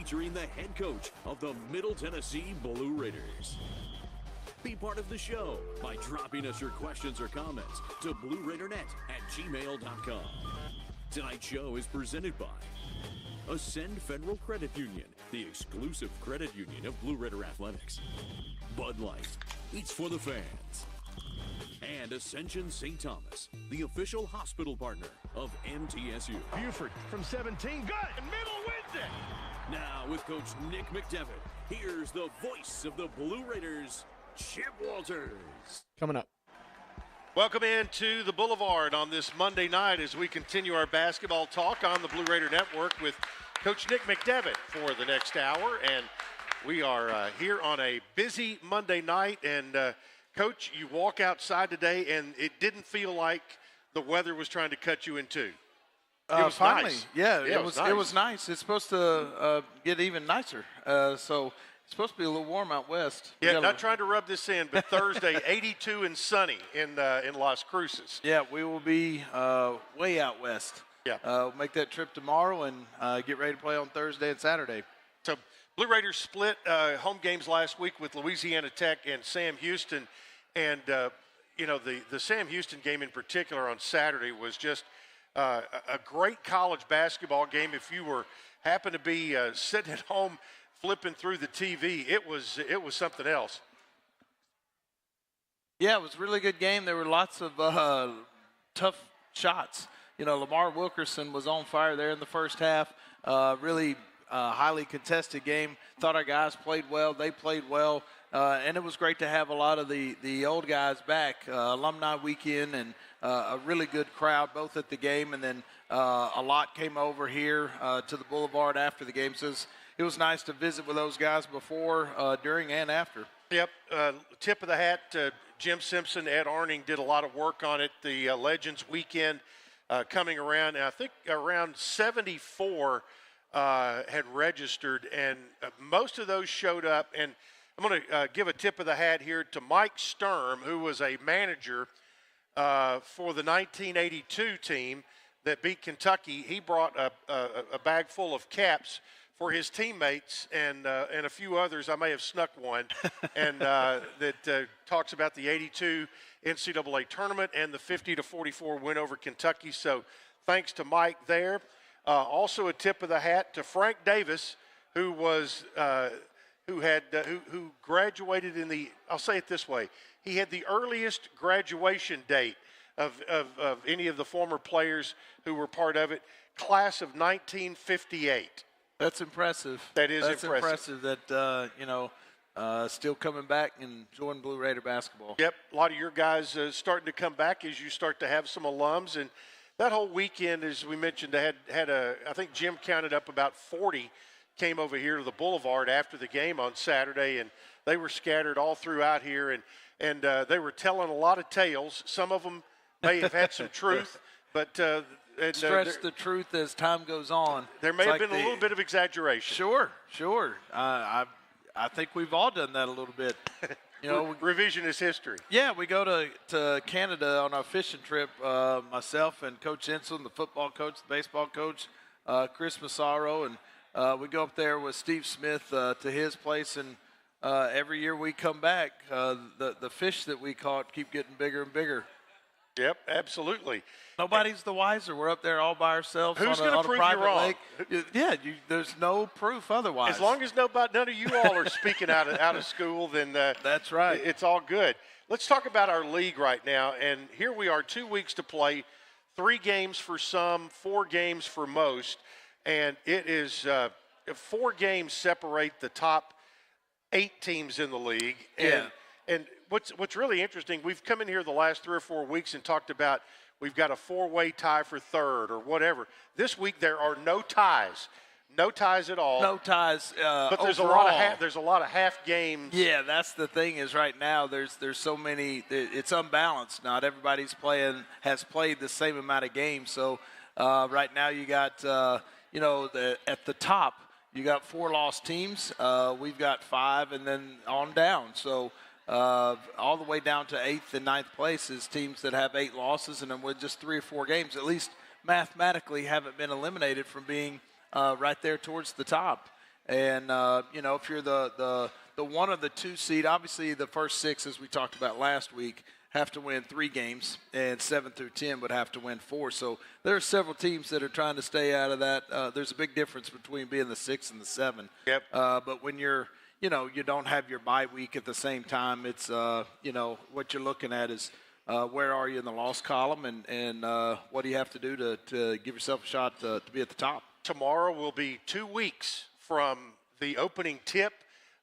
featuring the head coach of the Middle Tennessee Blue Raiders. Be part of the show by dropping us your questions or comments to blueraidernet@gmail.com. Tonight's show is presented by Ascend Federal Credit Union, the exclusive credit union of Blue Raider Athletics. Bud Light, it's for the fans. And Ascension St. Thomas, the official hospital partner of MTSU. Buford from 17, good, and middle wins it. Now with Coach Nick McDevitt, here's the voice of the Blue Raiders, Chip Walters. Coming up. Welcome into the Boulevard on this Monday night as we continue our basketball talk on the Blue Raider Network with Coach Nick McDevitt for the next hour. And we are here on a busy Monday night. And, Coach, you walk outside today, and it didn't feel like the weather was trying to cut you in two. It was finally, nice. Yeah, it was nice. It was nice. It's supposed to get even nicer. So it's supposed to be a little warm out west. Yeah, not trying to rub this in, but Thursday, 82 and sunny in Las Cruces. Yeah, we will be way out west. Yeah. We'll make that trip tomorrow and get ready to play on Thursday and Saturday. So Blue Raiders split home games last week with Louisiana Tech and Sam Houston. And, the Sam Houston game in particular on Saturday was just a great college basketball game. If you happened to be sitting at home flipping through the TV, it was something else. Yeah, it was a really good game. There were lots of tough shots. Lamar Wilkerson was on fire there in the first half. Really highly contested game. Thought our guys played well. They played well. And it was great to have a lot of the old guys back. Alumni weekend and a really good crowd both at the game, and then a lot came over here to the Boulevard after the game. So it was nice to visit with those guys before, during, and after. Yep. Tip of the hat to Jim Simpson. Ed Arning did a lot of work on it. The Legends weekend coming around. And I think around 74 had registered, and most of those showed up. And I'm going to give a tip of the hat here to Mike Sturm, who was a manager for the 1982 team that beat Kentucky. He brought a bag full of caps for his teammates and a few others. I may have snuck one, and that talks about the 82 NCAA tournament and the 50-44 win over Kentucky. So thanks to Mike there. Also a tip of the hat to Frank Davis, who was who graduated in the, I'll say it this way, he had the earliest graduation date of any of the former players who were part of it, class of 1958. That's impressive. That's impressive that, still coming back and enjoying Blue Raider basketball. Yep, a lot of your guys starting to come back as you start to have some alums. And that whole weekend, as we mentioned, I think Jim counted up about 40 came over here to the Boulevard after the game on Saturday, and they were scattered all throughout here, and they were telling a lot of tales. Some of them may have had some truth, but stretch the truth as time goes on. There may have been a little bit of exaggeration. Sure. I think we've all done that a little bit. Revisionist history. Yeah, we go to Canada on our fishing trip, myself and Coach Insell, the football coach, the baseball coach, Chris Massaro, and we go up there with Steve Smith to his place, and every year we come back, the fish that we caught keep getting bigger and bigger. Yep, absolutely. Nobody's the wiser. We're up there all by ourselves Who's on a prove private you're wrong? lake. Yeah, there's no proof otherwise. As long as none of you all are speaking out of school, then that's right. It's all good. Let's talk about our league right now. And here we are, 2 weeks to play, 3 games for some, 4 games for most. And it is 4 games separate the top 8 teams in the league. And what's really interesting, we've come in here the last 3 or 4 weeks and talked about we've got a 4-way tie for third or whatever. This week there are no ties at all. No ties. But there's overall. a lot of half games. Yeah, that's the thing is right now there's so many. It's unbalanced. Not everybody's has played the same amount of games. So right now you got at the top you got 4 lost teams. We've got 5, and then on down. So. All the way down to 8th and 9th place is teams that have 8 losses, and then with just 3 or 4 games, at least mathematically haven't been eliminated from being right there towards the top. And, if you're the one of the 2 seed, obviously the first 6, as we talked about last week, have to win 3 games, and 7 through 10 would have to win 4. So there are several teams that are trying to stay out of that. There's a big difference between being the 6 and the 7. Yep. But when you're, you don't have your bye week at the same time, it's, what you're looking at is where are you in the loss column, and what do you have to do to give yourself a shot to be at the top. Tomorrow will be 2 weeks from the opening tip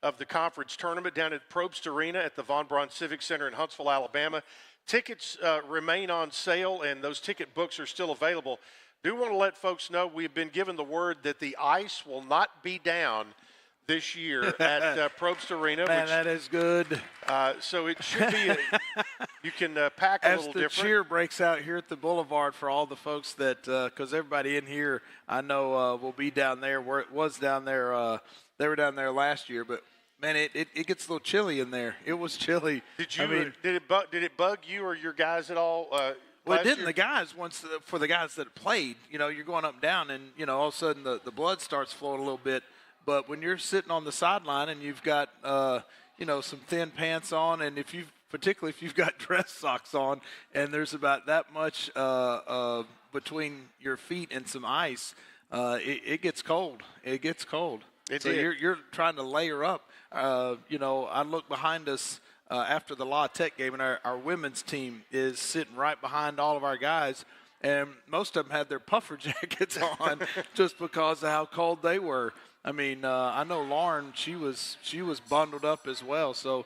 of the conference tournament down at Probst Arena at the Von Braun Civic Center in Huntsville, Alabama. Tickets remain on sale, and those ticket books are still available. Do want to let folks know we've been given the word that the ice will not be down this year at Probst Arena. Man, that is good. So it should be, you can pack a little different. As the cheer breaks out here at the Boulevard for all the folks that, because everybody in here I know will be down there, where it was down there, they were down there last year, but man, it gets a little chilly in there. It was chilly. Did it bug you or your guys at all? Well, it didn't. The guys, for the guys that played, you're going up and down, and all of a sudden the blood starts flowing a little bit. But when you're sitting on the sideline and you've got some thin pants on, and particularly if you've got dress socks on, and there's about that much between your feet and some ice, it gets cold. It gets cold. You're trying to layer up. I look behind us after the La Tech game, and our women's team is sitting right behind all of our guys, and most of them had their puffer jackets on just because of how cold they were. I mean, I know Lauren, she was bundled up as well. So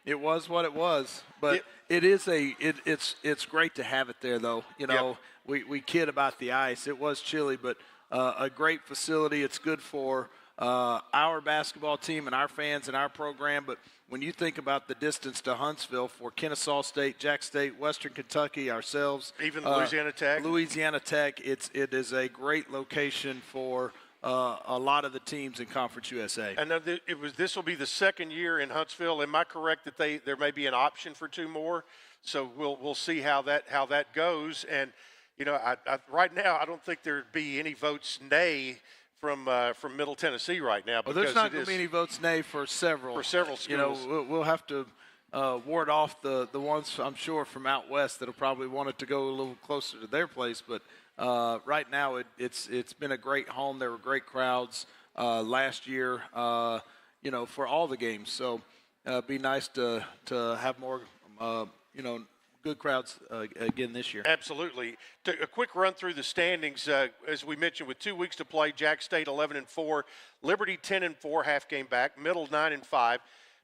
it was what it was. But it's great to have it there, though. We kid about the ice. It was chilly, but a great facility. It's good for our basketball team and our fans and our program. But when you think about the distance to Huntsville for Kennesaw State, Jack State, Western Kentucky, ourselves, even Louisiana Tech, it is a great location for a lot of the teams in Conference USA. I know this will be the second year in Huntsville. Am I correct that there may be an option for 2 more? So we'll see how that goes. And right now I don't think there'd be any votes nay from Middle Tennessee right now. Well, there's not going to be any votes nay for several schools. We'll have to ward off the ones, I'm sure, from out west that'll probably want it to go a little closer to their place, but. Right now, it's been a great home. There were great crowds last year, for all the games. So it'd be nice to have more, good crowds again this year. Absolutely. A quick run through the standings. As we mentioned, with 2 weeks to play, Jack State 11-4, Liberty 10-4, half game back, Middle 9-5,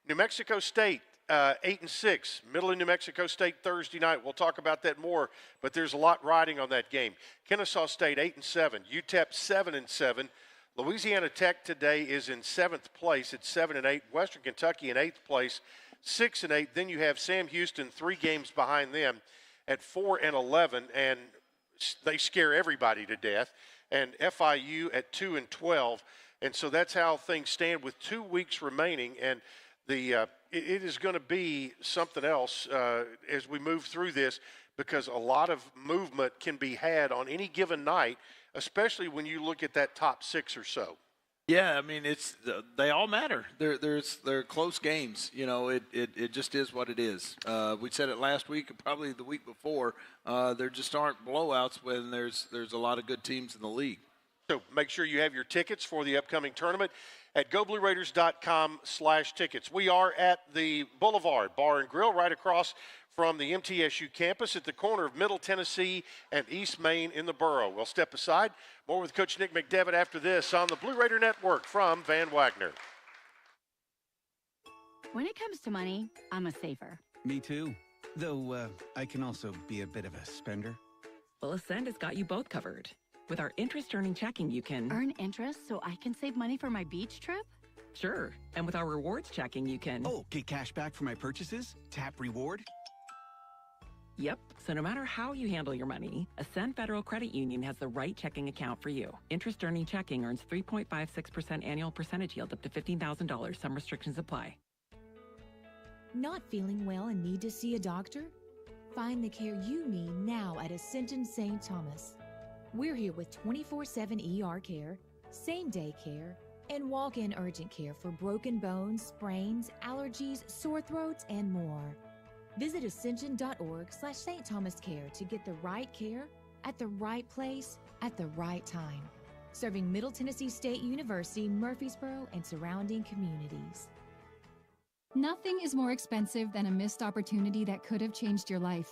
New Mexico State 8-6, Middle of New Mexico State Thursday night. We'll talk about that more, but there's a lot riding on that game. Kennesaw State 8-7, UTEP 7-7. Louisiana Tech today is in 7th place at 7-8. Western Kentucky in 8th place, 6-8. Then you have Sam Houston 3 games behind them at 4-11, and they scare everybody to death. And FIU at 2-12, and so that's how things stand with 2 weeks remaining. And it is going to be something else as we move through this, because a lot of movement can be had on any given night, especially when you look at that top 6 or so. Yeah, I mean, they all matter. They're close games. It just is what it is. We said it last week and probably the week before. There just aren't blowouts when there's a lot of good teams in the league. So make sure you have your tickets for the upcoming tournament at goblueraiders.com/tickets. We are at the Boulevard Bar and Grill right across from the MTSU campus at the corner of Middle Tennessee and East Main in the borough. We'll step aside. More with Coach Nick McDevitt after this on the Blue Raider Network from Van Wagner. When it comes to money, I'm a saver. Me too. Though I can also be a bit of a spender. Well, Ascend has got you both covered. With our interest-earning checking, you can earn interest so I can save money for my beach trip? Sure. And with our rewards checking, you can get cash back for my purchases? Tap reward? Yep. So no matter how you handle your money, Ascend Federal Credit Union has the right checking account for you. Interest-earning checking earns 3.56% annual percentage yield up to $15,000. Some restrictions apply. Not feeling well and need to see a doctor? Find the care you need now at Ascension St. Thomas. We're here with 24/7 ER care, same-day care, and walk-in urgent care for broken bones, sprains, allergies, sore throats, and more. Visit ascension.org/St. Thomas Care to get the right care at the right place at the right time. Serving Middle Tennessee State University, Murfreesboro, and surrounding communities. Nothing is more expensive than a missed opportunity that could have changed your life.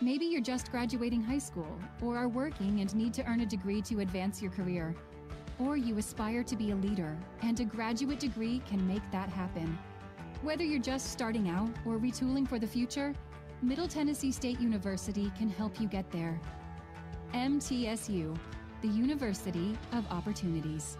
Maybe you're just graduating high school, or are working and need to earn a degree to advance your career. Or you aspire to be a leader, and a graduate degree can make that happen. Whether you're just starting out or retooling for the future, Middle Tennessee State University can help you get there. MTSU, the University of Opportunities.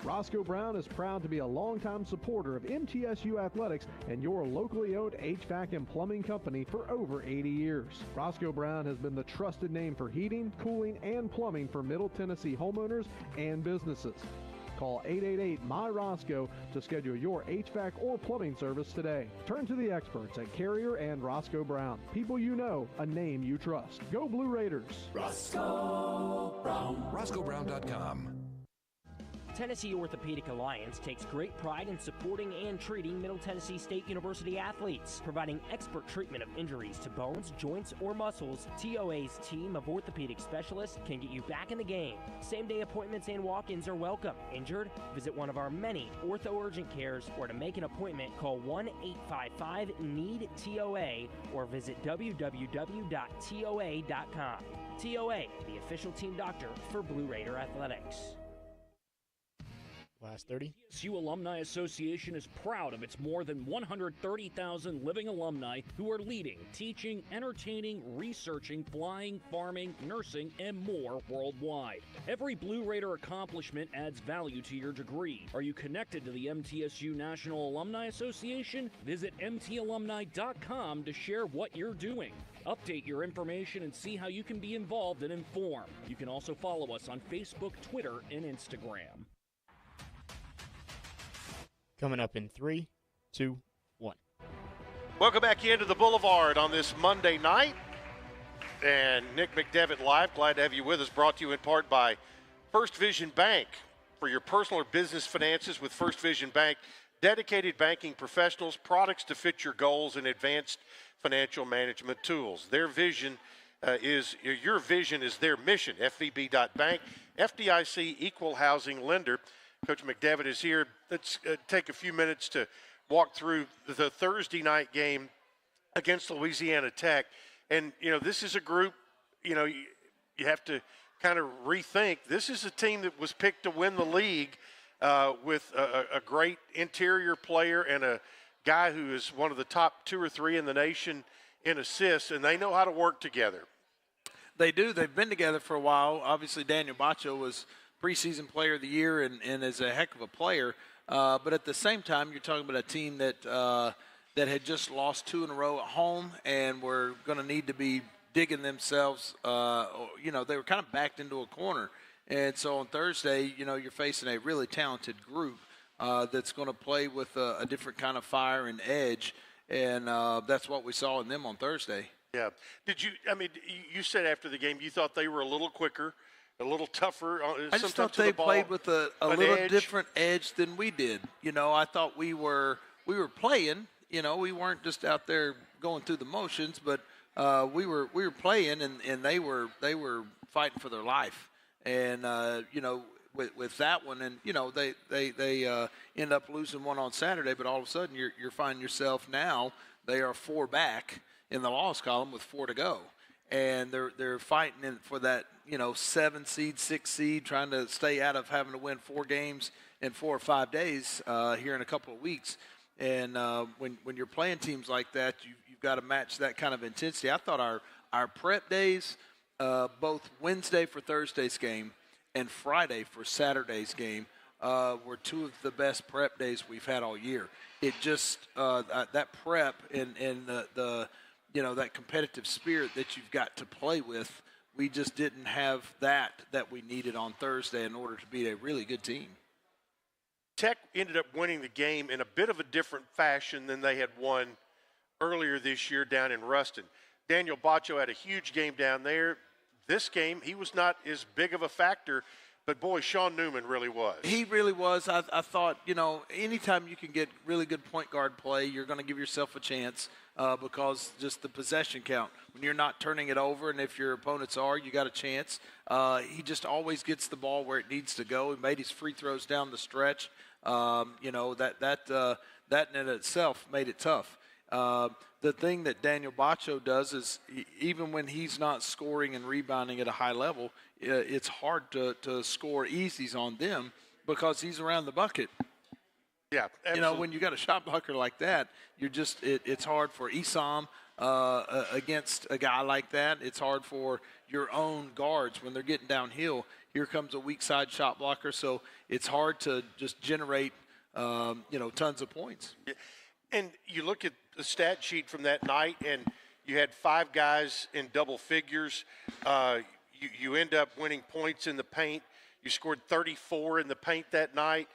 Roscoe Brown is proud to be a longtime supporter of MTSU Athletics and your locally owned HVAC and plumbing company for over 80 years. Roscoe Brown has been the trusted name for heating, cooling, and plumbing for Middle Tennessee homeowners and businesses. Call 888-MY-ROSCOE to schedule your HVAC or plumbing service today. Turn to the experts at Carrier and Roscoe Brown. People you know, a name you trust. Go Blue Raiders. Roscoe Brown. RoscoeBrown.com. Tennessee Orthopedic Alliance takes great pride in supporting and treating Middle Tennessee State University athletes. Providing expert treatment of injuries to bones, joints, or muscles, TOA's team of orthopedic specialists can get you back in the game. Same-day appointments and walk-ins are welcome. Injured? Visit one of our many ortho urgent cares, or to make an appointment, call 1-855-NEED-TOA or visit www.toa.com. TOA, the official team doctor for Blue Raider Athletics. Last 30. TSU Alumni Association is proud of its more than 130,000 living alumni who are leading, teaching, entertaining, researching, flying, farming, nursing, and more worldwide. Every Blue Raider accomplishment adds value to your degree. Are you connected to the MTSU National Alumni Association? Visit mtalumni.com to share what you're doing. Update your information and see how you can be involved and informed. You can also follow us on Facebook, Twitter, and Instagram. Coming up in 3, 2, 1. Welcome back into the Boulevard on this Monday night. And Nick McDevitt live. Glad to have you with us. Brought to you in part by First Vision Bank. For your personal or business finances with First Vision Bank, dedicated banking professionals, products to fit your goals, and advanced financial management tools. Their vision your vision is their mission. FVB.bank, FDIC equal housing lender. Coach McDevitt is here. Let's take a few minutes to walk through the Thursday night game against Louisiana Tech. And, this is a group, you have to kind of rethink. This is a team that was picked to win the league with a great interior player and a guy who is one of the top 2 or 3 in the nation in assists, and they know how to work together. They do. They've been together for a while. Obviously, Daniel Baccio was preseason player of the year and is a heck of a player. But at the same time, you're talking about a team that had just lost 2 in a row at home and were going to need to be digging themselves. They were kind of backed into a corner. And so on Thursday, you're facing a really talented group that's going to play with a different kind of fire and edge. And that's what we saw in them on Thursday. Yeah. You said after the game you thought they were a little quicker, a little tougher. I just thought they played with a little different edge than we did. I thought we were playing. We weren't just out there going through the motions, but we were playing, and they were fighting for their life. And with that one, and they end up losing one on Saturday, but all of a sudden you're finding yourself now they are 4 back in the loss column with 4 to go. And they're fighting for that, 7 seed, 6 seed, trying to stay out of having to win 4 games in 4 or 5 days here in a couple of weeks. And when you're playing teams like that, you've got to match that kind of intensity. I thought our prep days, both Wednesday for Thursday's game and Friday for Saturday's game, were 2 of the best prep days we've had all year. It just that prep and the that competitive spirit that you've got to play with, we just didn't have that we needed on Thursday in order to beat a really good team. Tech ended up winning the game in a bit of a different fashion than they had won earlier this year down in Ruston. Daniel Baccio had a huge game down there. This game, he was not as big of a factor, But, boy, Sean Newman really was. He really was. I thought, anytime you can get really good point guard play, you're going to give yourself a chance because just the possession count. When you're not turning it over, and if your opponents are, you got a chance. He just always gets the ball where it needs to go. He made his free throws down the stretch. That in itself made it tough. The thing that Daniel Bacho does is even when he's not scoring and rebounding at a high level, it's hard to score easies on them because he's around the bucket. Yeah, absolutely. When you got a shot blocker like that, it's hard for Isam against a guy like that. It's hard for your own guards when they're getting downhill. Here comes a weak side shot blocker, so it's hard to just generate tons of points. Yeah. And you look at the stat sheet from that night, and you had 5 guys in double figures. You end up winning points in the paint. You scored 34 in the paint that night,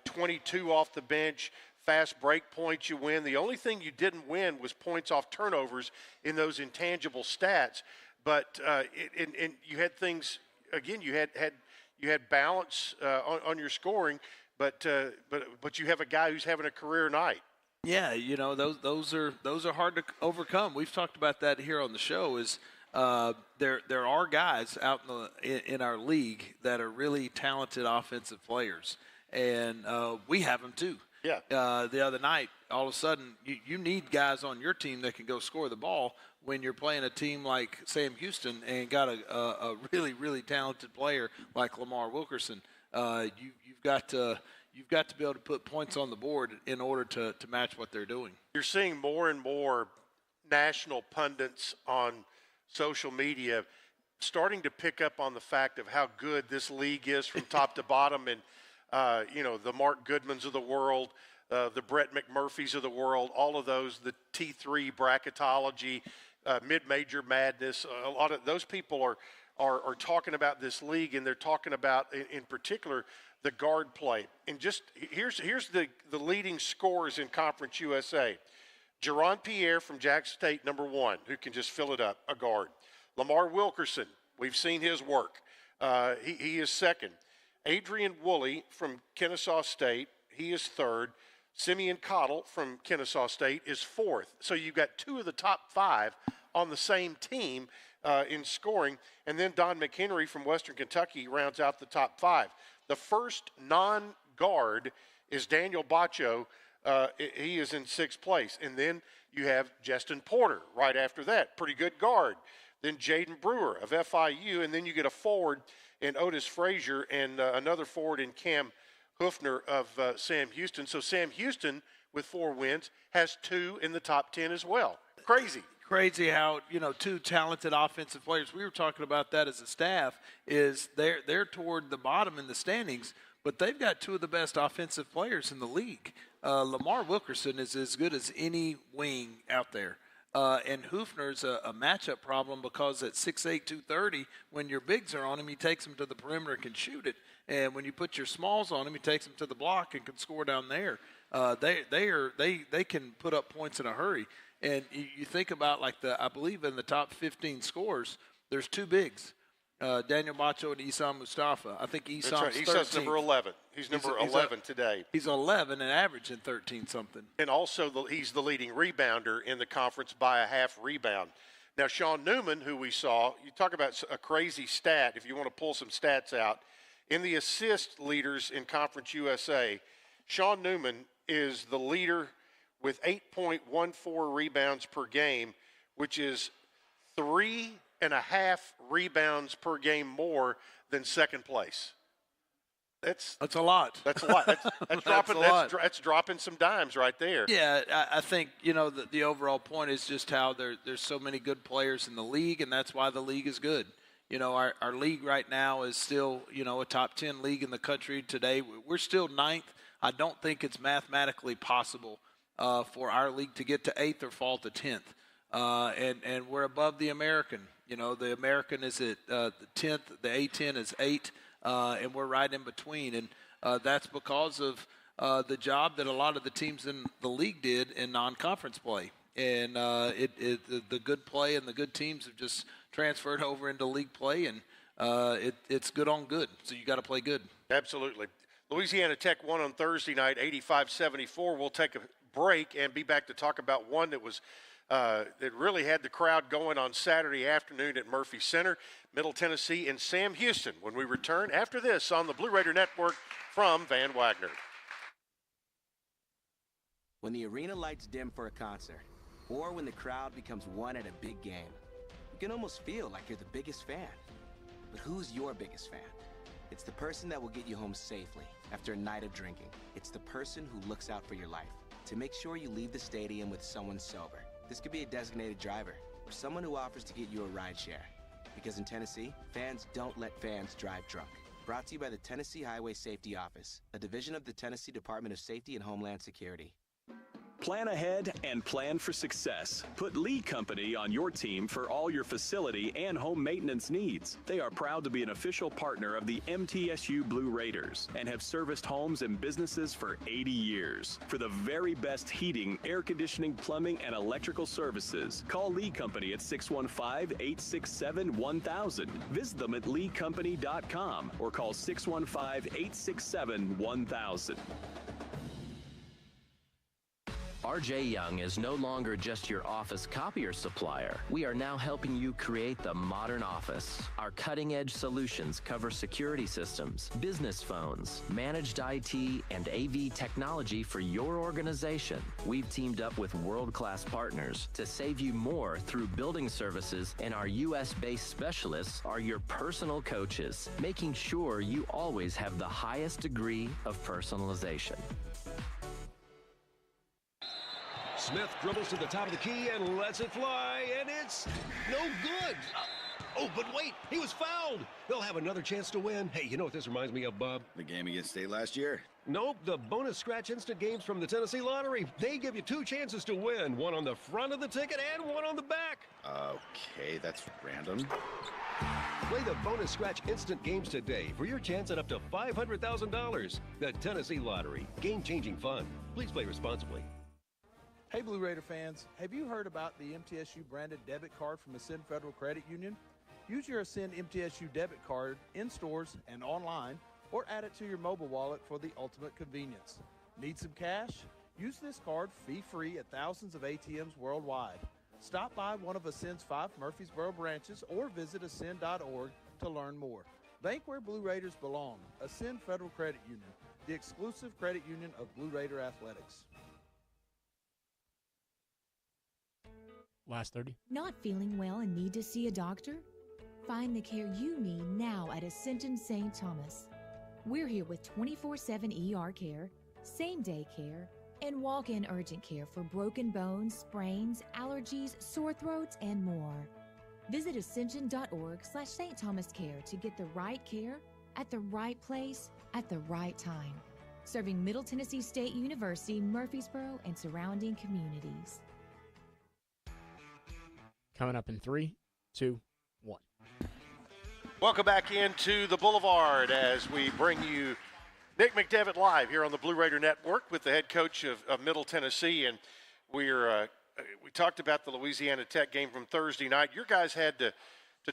22 off the bench. Fast break points you win. The only thing you didn't win was points off turnovers in those intangible stats. But and you had things again. You had balance on your scoring, but you have a guy who's having a career night. Yeah, those are hard to overcome. We've talked about that here on the show. There are guys out in our league that are really talented offensive players, and we have them too. Yeah. The other night, all of a sudden, you need guys on your team that can go score the ball when you're playing a team like Sam Houston and got a really, really talented player like Lamar Wilkerson. You've got to be able to put points on the board in order to match what they're doing. You're seeing more and more national pundits on social media starting to pick up on the fact of how good this league is from top to bottom. And, the Mark Goodmans of the world, the Brett McMurphys of the world, all of those, the T3 bracketology, mid-major madness, a lot of those people are talking about this league, and they're talking about, in particular, the guard play. And just here's the leading scorers in Conference USA. Jaron Pierre from Jackson State, number 1, who can just fill it up, a guard. Lamar Wilkerson, we've seen his work. He is 2nd. Adrian Woolley from Kennesaw State, he is 3rd. Simeon Cottle from Kennesaw State is 4th. So you've got 2 of the top 5 on the same team in scoring. And then Don McHenry from Western Kentucky rounds out the top 5. The first non-guard is Daniel Bacho. He is in 6th place. And then you have Justin Porter right after that, pretty good guard. Then Jaden Brewer of FIU, and then you get a forward in Otis Frazier and another forward in Cam Hoofner of Sam Houston. So Sam Houston, with 4 wins, has 2 in the top 10 as well. Crazy how 2 talented offensive players. We were talking about that as a staff. Is they're toward the bottom in the standings, but they've got 2 of the best offensive players in the league. Lamar Wilkerson is as good as any wing out there. And Hoofner's a matchup problem because at 6'8", 230, when your bigs are on him, he takes them to the perimeter and can shoot it. And when you put your smalls on him, he takes them to the block and can score down there. They can put up points in a hurry. And you think about I believe in the top 15 scores, there's 2 bigs. Daniel Bacho and Isam Mustafa. I think Isam's right. Isam's number 11. He's number 11 today. He's 11 and averaging 13-something. And also he's the leading rebounder in the conference by a half rebound. Now, Sean Newman, who we saw, you talk about a crazy stat, if you want to pull some stats out. In the assist leaders in Conference USA, Sean Newman is the leader with 8.14 rebounds per game, which is 3.5 rebounds per game more than 2nd place. That's a lot. That's a lot. That's dropping some dimes right there. Yeah, I think the overall point is just how there's so many good players in the league, and that's why the league is good. Our league right now is still a top 10 league in the country today. We're still 9th. I don't think it's mathematically possible for our league to get to 8th or fall to 10th. And we're above the American. The American is at the 10th, the A10 is 8, and we're right in between. And that's because of the job that a lot of the teams in the league did in non-conference play. And the good play and the good teams have just transferred over into league play, and it's good on good. So you got to play good. Absolutely. Louisiana Tech won on Thursday night, 85-74. We'll take a break and be back to talk about one that was that really had the crowd going on Saturday afternoon at Murphy Center, Middle Tennessee, and Sam Houston when we return after this on the Blue Raider Network from Van Wagner. When the arena lights dim for a concert, or when the crowd becomes one at a big game, you can almost feel like you're the biggest fan. But who's your biggest fan? It's the person that will get you home safely after a night of drinking. It's the person who looks out for your life to make sure you leave the stadium with someone sober. This could be a designated driver or someone who offers to get you a ride share. Because in Tennessee, fans don't let fans drive drunk. Brought to you by the Tennessee Highway Safety Office, a division of the Tennessee Department of Safety and Homeland Security. Plan ahead and plan for success. Put Lee Company on your team for all your facility and home maintenance needs. They are proud to be an official partner of the MTSU Blue Raiders and have serviced homes and businesses for 80 years. For the very best heating, air conditioning, plumbing, and electrical services, call Lee Company at 615-867-1000. Visit them at leecompany.com or call 615-867-1000. RJ Young is no longer just your office copier supplier. We are now helping you create the modern office. Our cutting-edge solutions cover security systems, business phones, managed IT, and AV technology for your organization. We've teamed up with world-class partners to save you more through building services, and our U.S.-based specialists are your personal coaches, making sure you always have the highest degree of personalization. Smith dribbles to the top of the key and lets it fly, and it's no good. Oh, but wait, he was fouled. They'll have another chance to win. Hey, you know what this reminds me of, Bob? The game against State last year. Nope, the bonus scratch instant games from the Tennessee Lottery. They give you two chances to win, one on the front of the ticket and one on the back. Okay, that's random. Play the bonus scratch instant games today for your chance at up to $500,000. The Tennessee Lottery, game-changing fun. Please play responsibly. Hey, Blue Raider fans, have you heard about the MTSU branded debit card from Ascend Federal Credit Union? Use your Ascend MTSU debit card in stores and online, or add it to your mobile wallet for the ultimate convenience. Need some cash? Use this card fee-free at thousands of ATMs worldwide. Stop by one of Ascend's 5 Murfreesboro branches or visit ascend.org to learn more. Bank where Blue Raiders belong. Ascend Federal Credit Union, the exclusive credit union of Blue Raider Athletics. Last 30. Not feeling well and need to see a doctor? Find the care you need now at Ascension St. Thomas. We're here with 24/7 ER care, same-day care, and walk-in urgent care for broken bones, sprains, allergies, sore throats, and more. Visit ascension.org/St. Thomas Care to get the right care at the right place at the right time. Serving Middle Tennessee State University, Murfreesboro, and surrounding communities. Coming up in 3, 2, 1. Welcome back into the Boulevard as we bring you Nick McDevitt live here on the Blue Raider Network with the head coach of Middle Tennessee. And we talked about the Louisiana Tech game from Thursday night. Your guys had to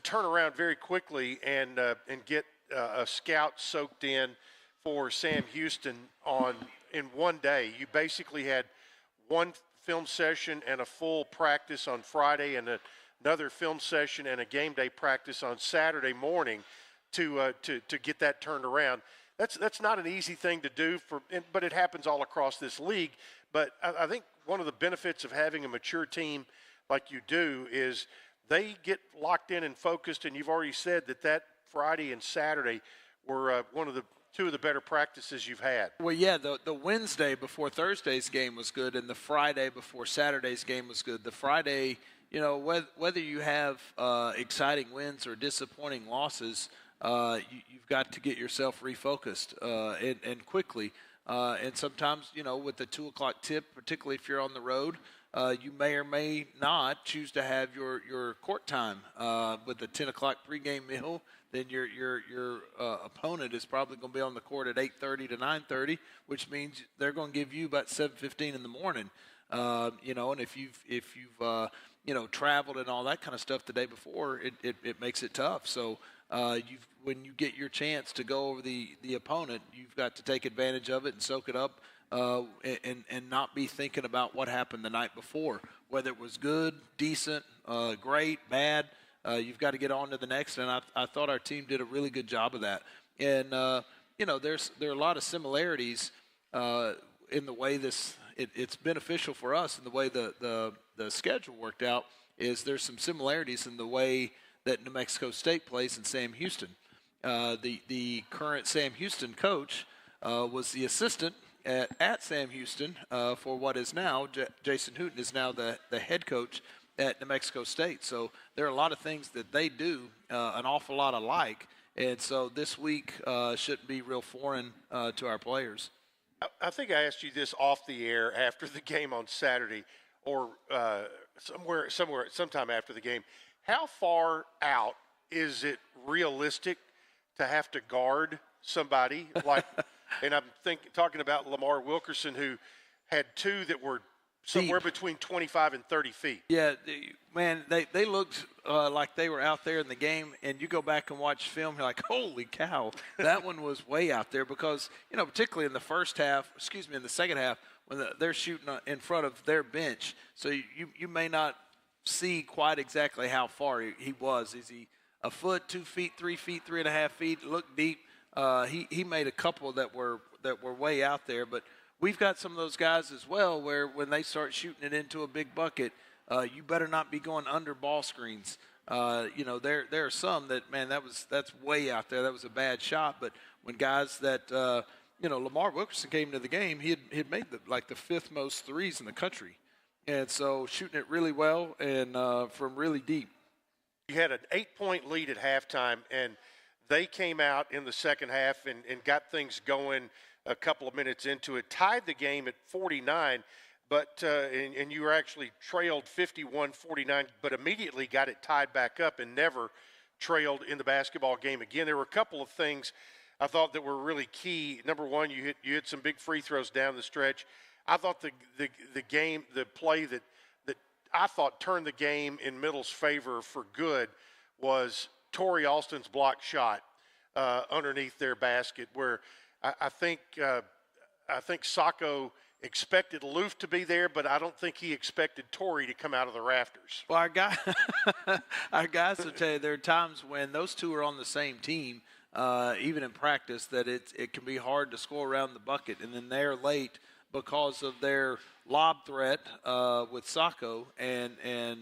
turn around very quickly and get a scout soaked in for Sam Houston in one day. You basically had one film session and a full practice on Friday and another film session and a game day practice on Saturday morning to get that turned around. That's not an easy thing to do, but it happens all across this league. But I think one of the benefits of having a mature team like you do is they get locked in and focused, and you've already said that Friday and Saturday were two of the better practices you've had. Well, yeah, the Wednesday before Thursday's game was good, and the Friday before Saturday's game was good. The Friday, whether you have exciting wins or disappointing losses, you've got to get yourself refocused and quickly. And sometimes, with the 2 o'clock tip, particularly if you're on the road, you may or may not choose to have your court time with the 10 o'clock pregame meal. Then your opponent is probably going to be on the court at 8:30 to 9:30, which means they're going to give you about 7:15 in the morning. And if you've traveled and all that kind of stuff the day before, it makes it tough. So when you get your chance to go over the opponent, you've got to take advantage of it and soak it up, and not be thinking about what happened the night before, whether it was good, decent, great, bad. You've got to get on to the next, and I thought our team did a really good job of that. And there are a lot of similarities in the way it's beneficial for us in the way the schedule worked out. There's some similarities in the way that New Mexico State plays in Sam Houston. The current Sam Houston coach was the assistant at Sam Houston for what is now Jason Hooten is now the head coach at New Mexico State. So there are a lot of things that they do an awful lot alike, and so this week shouldn't be real foreign to our players. I think I asked you this off the air after the game on Saturday, or sometime after the game. How far out is it realistic to have to guard somebody like? And I'm talking about Lamar Wilkerson, who had two that were somewhere between 25 and 30 feet. Yeah, man, they looked like they were out there in the game, and you go back and watch film, you're like, holy cow, that one was way out there because, particularly in the second half, when they're shooting in front of their bench. So you may not see quite exactly how far he was. Is he a foot, 2 feet, 3 feet, 3.5 feet? Look deep. He made a couple that were way out there, but we've got some of those guys as well where when they start shooting it into a big bucket, you better not be going under ball screens. There are some that, man, that's way out there. That was a bad shot. But when guys that, Lamar Wilkerson came to the game, he had made the fifth most threes in the country. And so shooting it really well and from really deep. You had an 8-point lead at halftime, and they came out in the second half and got things going a couple of minutes into it, tied the game at 49, but and you were actually trailed 51-49, but immediately got it tied back up and never trailed in the basketball game again. There were a couple of things I thought that were really key. Number one, you hit some big free throws down the stretch. I thought the play that I thought turned the game in Middle's favor for good was Torrey Alston's block shot underneath their basket, where I think Sacco expected Loof to be there, but I don't think he expected Torrey to come out of the rafters. Well, our guys will tell you there are times when those two are on the same team, even in practice, that it can be hard to score around the bucket, and then they're late because of their lob threat with Sacco and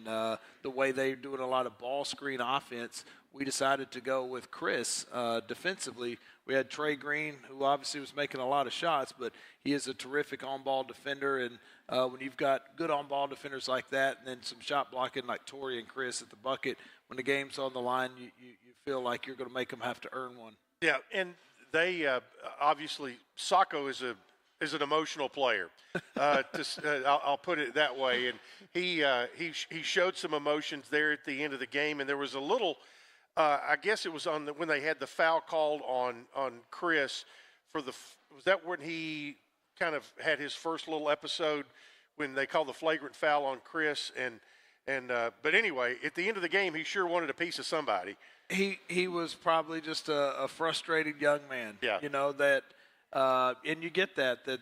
the way they're doing a lot of ball screen offense. We decided to go with Chris defensively. We had Trey Green, who obviously was making a lot of shots, but he is a terrific on-ball defender. And when you've got good on-ball defenders like that and then some shot blocking like Torrey and Chris at the bucket, when the game's on the line, you feel like you're going to make them have to earn one. Yeah, and they obviously Sacco is an emotional player. I'll put it that way. And he showed some emotions there at the end of the game, and there was a little – I guess it was when they had the foul called on Chris was that when he kind of had his first little episode when they called the flagrant foul on Chris but anyway, at the end of the game, he sure wanted a piece of somebody. He was probably just a frustrated young man. Yeah. And you get that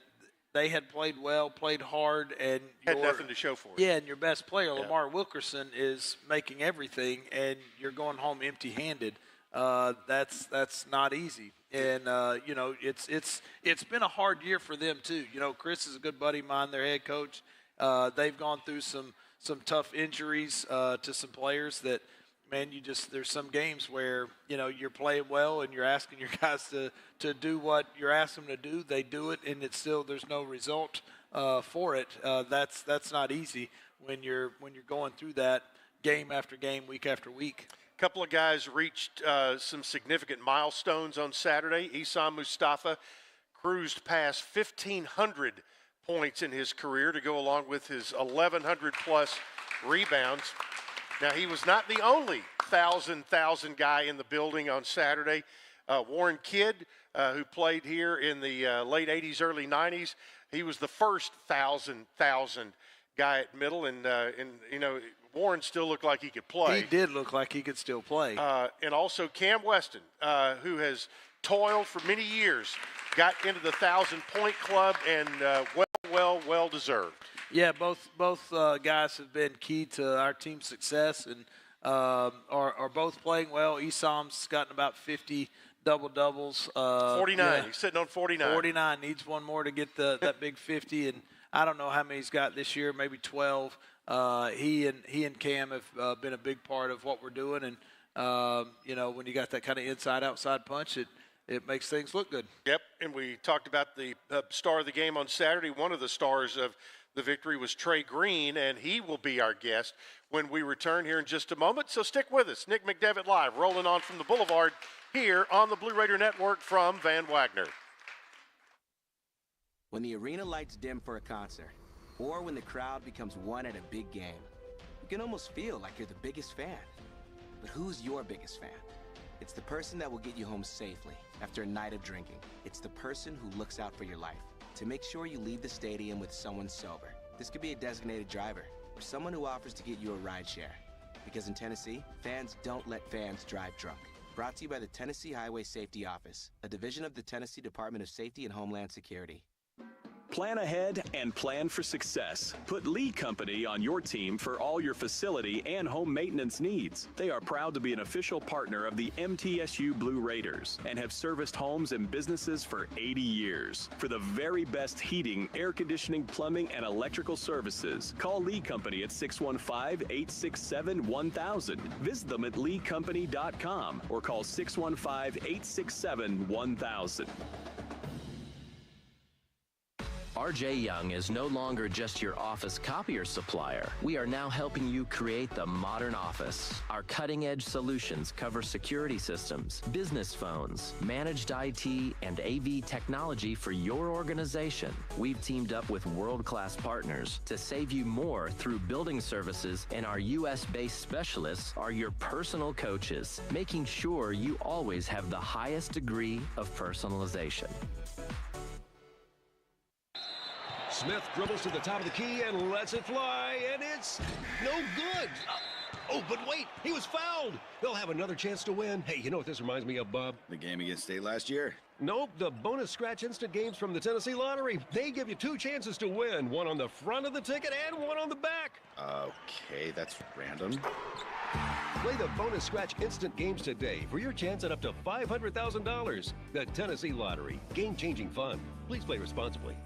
they had played well, played hard, and had nothing to show for it. Yeah, and your best player, Lamar Wilkerson, is making everything, and you're going home empty-handed. That's not easy, and it's been a hard year for them too. Chris is a good buddy of mine, their head coach. They've gone through some tough injuries to some players that. Man, there's some games where, you're playing well and you're asking your guys to do what you're asking them to do. They do it, and there's no result for it. That's not easy when you're going through that game after game, week after week. A couple of guys reached some significant milestones on Saturday. Issam Mustafa cruised past 1,500 points in his career to go along with his 1,100-plus rebounds. Now, he was not the only thousand guy in the building on Saturday. Warren Kidd, who played here in the late 80s, early 90s, he was the first thousand guy at Middle. And Warren still looked like he could play. He did look like he could still play. And also Cam Weston, who has toiled for many years, got into the 1,000-point club and well deserved. Yeah, both guys have been key to our team's success and are both playing well. Esam's gotten about 50 double-doubles. 49. Yeah. He's sitting on 49. 49. Needs one more to get that big 50, and I don't know how many he's got this year, maybe 12. He and Cam have been a big part of what we're doing, and when you got that kind of inside-outside punch, it makes things look good. Yep, and we talked about the star of the game on Saturday. One of the stars of the victory was Trey Green, and he will be our guest when we return here in just a moment. So stick with us. Nick McDevitt Live, rolling on from the Boulevard here on the Blue Raider Network from Van Wagner. When the arena lights dim for a concert, or when the crowd becomes one at a big game, you can almost feel like you're the biggest fan. But who's your biggest fan? It's the person that will get you home safely after a night of drinking. It's the person who looks out for your life to make sure you leave the stadium with someone sober. This could be a designated driver or someone who offers to get you a ride share. Because in Tennessee, fans don't let fans drive drunk. Brought to you by the Tennessee Highway Safety Office, a division of the Tennessee Department of Safety and Homeland Security. Plan ahead and plan for success. Put Lee Company on your team for all your facility and home maintenance needs. They are proud to be an official partner of the MTSU Blue Raiders and have serviced homes and businesses for 80 years. For the very best heating, air conditioning, plumbing, and electrical services, call Lee Company at 615-867-1000. Visit them at leecompany.com or call 615-867-1000. RJ Young is no longer just your office copier supplier. We are now helping you create the modern office. Our cutting-edge solutions cover security systems, business phones, managed IT, and AV technology for your organization. We've teamed up with world-class partners to save you more through building services, and our U.S.-based specialists are your personal coaches, making sure you always have the highest degree of personalization. Smith dribbles to the top of the key and lets it fly, and it's no good. Oh, but wait, he was fouled. They'll have another chance to win. Hey, you know what this reminds me of, Bob? The game against State last year. Nope, the bonus scratch instant games from the Tennessee Lottery. They give you two chances to win, one on the front of the ticket and one on the back. Okay, that's random. Play the bonus scratch instant games today for your chance at up to $500,000. The Tennessee Lottery, game-changing fun. Please play responsibly.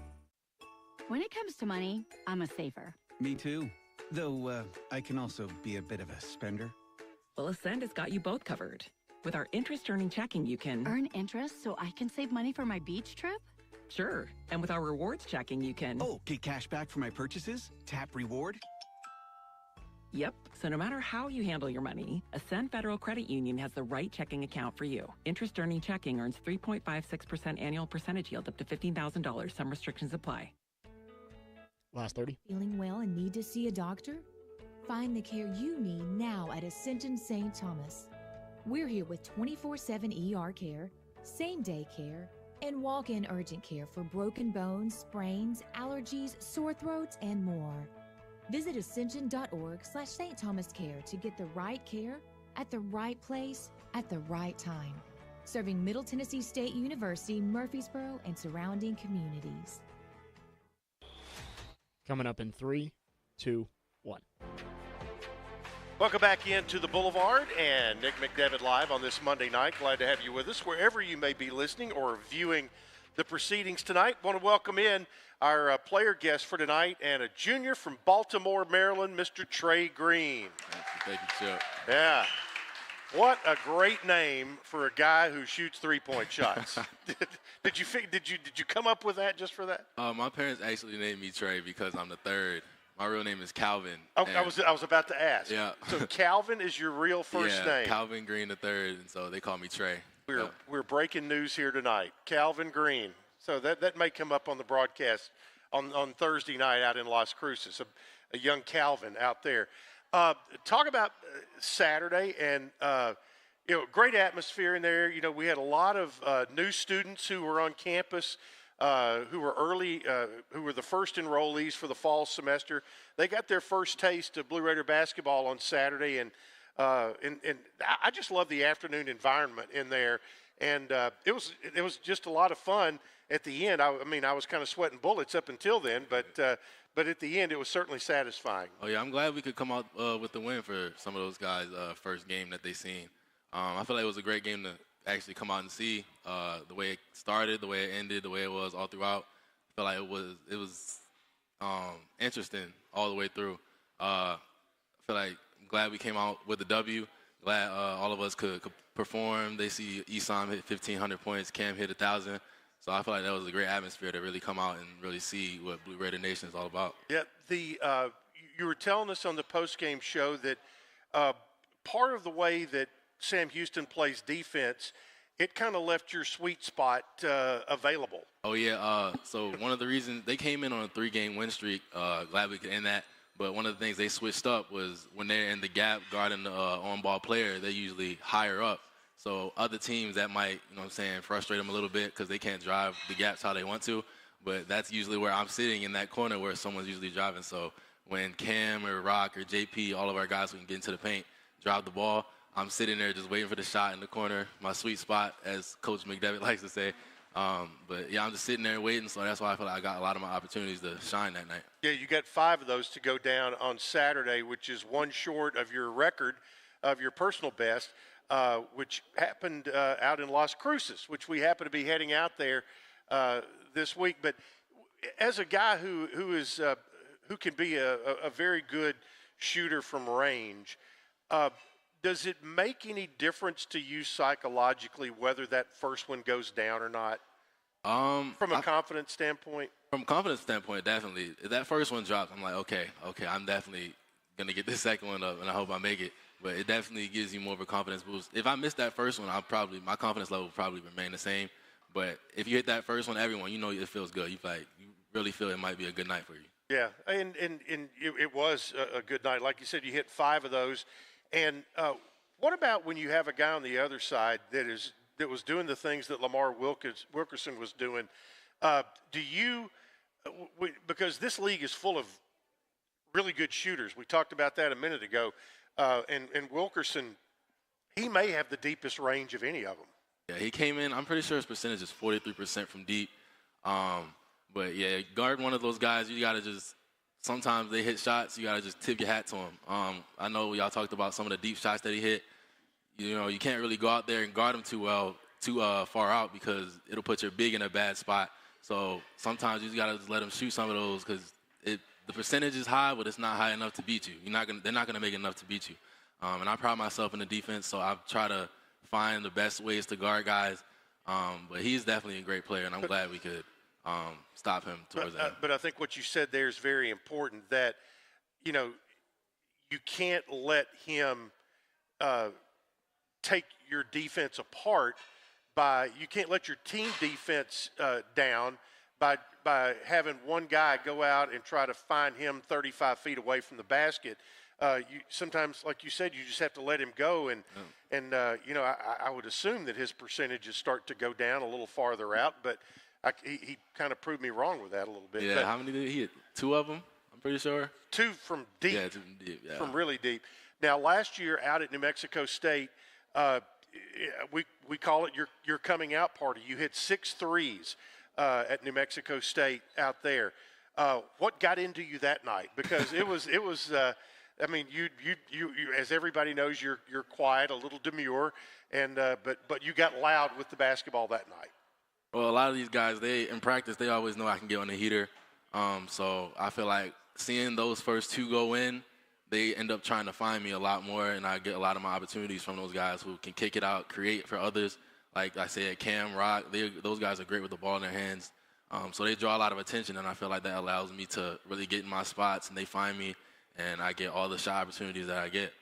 When it comes to money, I'm a saver. Me too. Though I can also be a bit of a spender. Well, Ascend has got you both covered. With our interest-earning checking, you can earn interest so I can save money for my beach trip? Sure. And with our rewards checking, you can get cash back for my purchases? Tap reward? Yep. So no matter how you handle your money, Ascend Federal Credit Union has the right checking account for you. Interest-earning checking earns 3.56% annual percentage yield up to $15,000. Some restrictions apply. Last 30. Feeling well and need to see a doctor? Find the care you need now at Ascension St. Thomas. We're here with 24/7 ER care, same-day care, and walk-in urgent care for broken bones, sprains, allergies, sore throats, and more. Visit ascension.org/St. Thomas Care to get the right care at the right place at the right time. Serving Middle Tennessee State University, Murfreesboro, and surrounding communities. Coming up in 3, 2, 1. Welcome back into the Boulevard and Nick McDevitt Live on this Monday night. Glad to have you with us wherever you may be listening or viewing the proceedings tonight. Want to welcome in our player guest for tonight and a junior from Baltimore, Maryland, Mr. Trey Green. Thank you, Chip. Yeah. What a great name for a guy who shoots three-point shots. Did you come up with that just for that? My parents actually named me Trey because I'm the third. My real name is Calvin. Oh, I was about to ask. Yeah. So Calvin is your real first name. Calvin Green the third, and so they call me Trey. We're breaking news here tonight. Calvin Green. So that may come up on the broadcast on Thursday night out in Las Cruces. A young Calvin out there. Talk about Saturday and great atmosphere in there. We had a lot of new students who were on campus. who were the first enrollees for the fall semester. They got their first taste of Blue Raider basketball on Saturday, and I just love the afternoon environment in there. And it was just a lot of fun at the end. I mean, I was kind of sweating bullets up until then, but at the end, it was certainly satisfying. Oh, yeah, I'm glad we could come out with the win for some of those guys' first game that they seen. I feel like it was a great game to actually come out and see. The way it started, the way it ended, the way it was all throughout. I feel like it was interesting all the way through. I feel like I'm glad we came out with the W. Glad all of us could perform. They see Esam hit 1,500 points, Cam hit 1,000. So I feel like that was a great atmosphere to really come out and really see what Blue Raider Nation is all about. Yeah, you were telling us on the post-game show that part of the way that Sam Houston plays defense, it kind of left your sweet spot available. Oh, yeah. So one of the reasons they came in on a 3-game win streak, glad we could end that. But one of the things they switched up was when they're in the gap guarding the on-ball player, they're usually higher up. So other teams that might, frustrate them a little bit because they can't drive the gaps how they want to. But that's usually where I'm sitting in that corner where someone's usually driving. So when Cam or Rock or JP, all of our guys who can get into the paint, drive the ball, I'm sitting there just waiting for the shot in the corner, my sweet spot, as Coach McDevitt likes to say. But, yeah, I'm just sitting there waiting, so that's why I feel like I got a lot of my opportunities to shine that night. Yeah, you got 5 of those to go down on Saturday, which is one short of your record of your personal best, which happened out in Las Cruces, which we happen to be heading out there this week. But as a guy who can be a very good shooter from range, does it make any difference to you psychologically whether that first one goes down or not? From a confidence standpoint? From a confidence standpoint, definitely. If that first one drops, I'm like, okay, I'm definitely going to get this second one up, and I hope I make it. But it definitely gives you more of a confidence boost. If I miss that first one, my confidence level will probably remain the same. But if you hit that first one, everyone, it feels good. You really feel it might be a good night for you. Yeah, and it was a good night. Like you said, you hit 5 of those. And what about when you have a guy on the other side that was doing the things that Lamar Wilkerson was doing? Because this league is full of really good shooters. We talked about that a minute ago. And Wilkerson, he may have the deepest range of any of them. Yeah, he came in. I'm pretty sure his percentage is 43% from deep. But, yeah, guard one of those guys, you got to just – sometimes they hit shots, you got to just tip your hat to him. I know y'all talked about some of the deep shots that he hit. You can't really go out there and guard him too far out because it'll put your big in a bad spot. So sometimes you just got to just let him shoot some of those because the percentage is high, but it's not high enough to beat you. They're not going to make enough to beat you. And I pride myself in the defense, so I try to find the best ways to guard guys. But he's definitely a great player, and I'm glad we could stop him towards that. But I think what you said there is very important, that you can't let him take your defense apart you can't let your team defense down by having one guy go out and try to find him 35 feet away from the basket. Sometimes, like you said, you just have to let him go, and I would assume that his percentages start to go down a little farther out, but he kind of proved me wrong with that a little bit. Yeah, how many did he hit? 2 of them, I'm pretty sure. 2 from deep. Yeah, 2 from deep, yeah. From really deep. Now, last year out at New Mexico State, we call it your coming out party. You hit 6 threes at New Mexico State out there. What got into you that night? Because it was. I mean, you as everybody knows, you're quiet, a little demure, and but you got loud with the basketball that night. Well, a lot of these guys, in practice, they always know I can get on the heater. So I feel like seeing those first 2 go in, they end up trying to find me a lot more, and I get a lot of my opportunities from those guys who can kick it out, create for others. Like I said, Cam, Rock, those guys are great with the ball in their hands. So they draw a lot of attention, and I feel like that allows me to really get in my spots, and they find me, and I get all the shot opportunities that I get.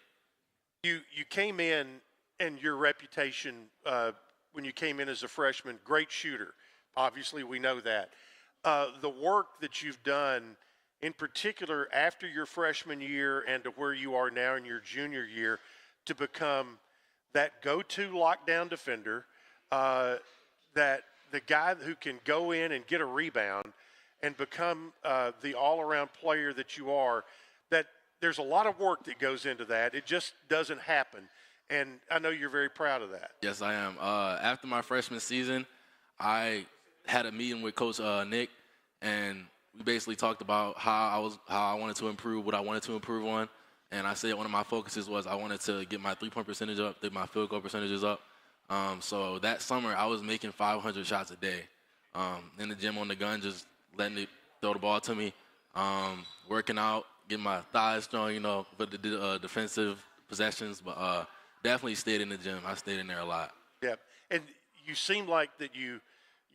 You came in, and your reputation when you came in as a freshman, great shooter. Obviously, we know that. The work that you've done, in particular after your freshman year and to where you are now in your junior year, to become that go-to lockdown defender, that the guy who can go in and get a rebound and become the all-around player that you are, that there's a lot of work that goes into that. It just doesn't happen. And I know you're very proud of that. Yes, I am. After my freshman season, I had a meeting with Coach Nick, and we basically talked about how I wanted to improve, what I wanted to improve on. And I said one of my focuses was I wanted to get my three-point percentage up, get my field goal percentages up. So that summer, I was making 500 shots a day in the gym on the gun, just letting it throw the ball to me, working out, getting my thighs strong, for the defensive possessions. But definitely stayed in the gym. I stayed in there a lot. Yeah, and you seem like that you